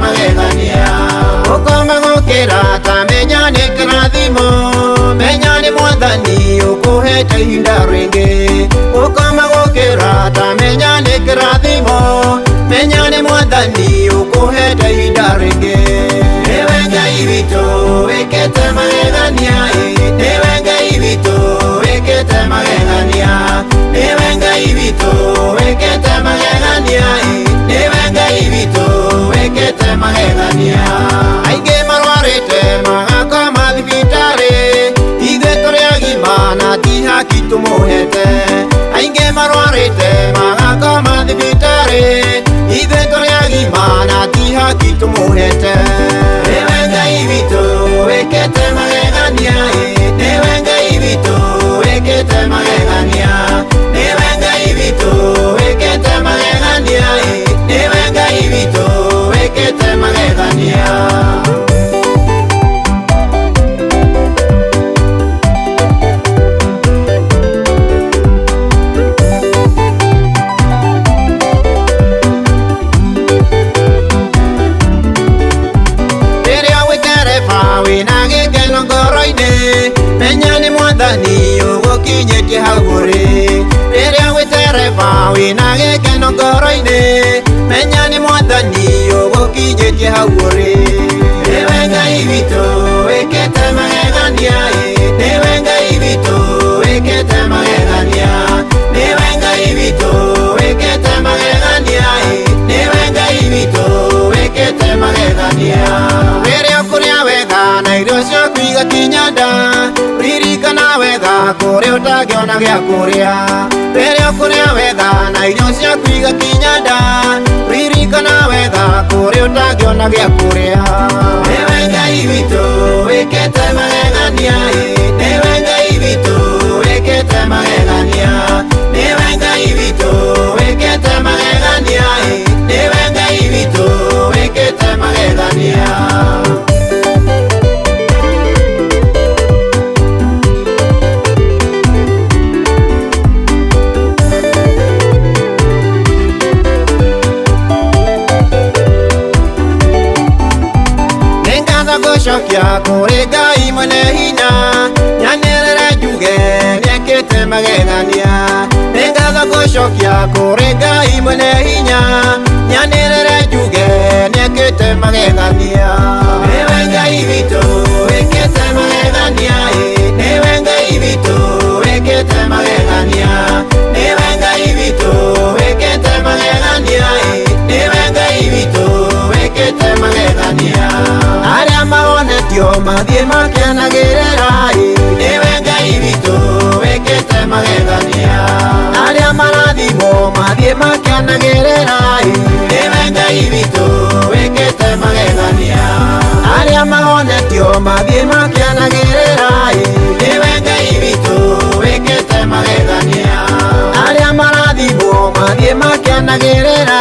magegania ukoma gukira ta menya ni kirathimo menya ni mwathani ukuhete ihinda ringi ukoma gukira ta menya ni kirathimo menya ni mwathani ukuhete ihinda ringi ewe Ngai witu wikite magegania ewe Ngai witu wikite magegania ewe Ngai witu wikite magegania ewe Ngai witu wikite magegania aingi marwarite magakoma thibitari ithuĩ tũrĩ agima na ti haki tũmũhete aingi marwarite magakoma thibitari ithuĩ tũrĩ agima na ti haki tũmũhete ewe Ngai witu wikite magegania ewe Ngai witu wikite magegania ewe Ngai witu wikite magegania ewe Ngai witu wikite magegania wina gikeno ngoro-ini menya ni mwathani ugukinyĩtie hau ũrĩ rĩrĩa wĩtereba wina gikeno ngoro-ini menya ni mwathani ugukinyĩtie hau ũrĩ ewe Ngai witu wikite magegania ewe Ngai witu wikite magegania ewe Ngai witu wikite magegania ewe Ngai witu wikite magegania rĩrĩa ũkũrĩa wega na irio ciaku igakinya nda ririkana wega kũrĩa ũtangĩona gĩa kũrĩa rĩrĩa ũkũrĩa wega na irio ciaku igakinya nda ririkana wega kũrĩa ũtangĩona gĩa kũrĩa ewe Ngai witu wikite magegania ewe Ngai witu wikite magegania ewe Ngai witu wikite magegania ewe Ngai witu wikite magegania Shokia kuri Ngai mwene hinya nyanĩrĩre njuge nĩekĩte magegania nĩngatho gũcokia kuri Ngai mwene hinya nyanĩrĩre njuge nĩekĩte magegania ewe Ngai witu wĩkĩte magegania ewe Ngai witu wĩkĩte magegania ewe Ngai witu wĩkĩte magegania ewe Ngai witu wĩkĩte magegania arĩa mahonetio mathiĩ makĩanagĩrĩra ewe Ngai witu wĩkĩte magegania arĩa marathimwo mathiĩ makĩanagĩrĩra ewe Ngai witu wĩkĩte magegania arĩa mahonetio mathiĩ makĩanagĩrĩra ewe Ngai witu wĩkĩte magegania arĩa marathimwo mathiĩ makĩanagĩrĩra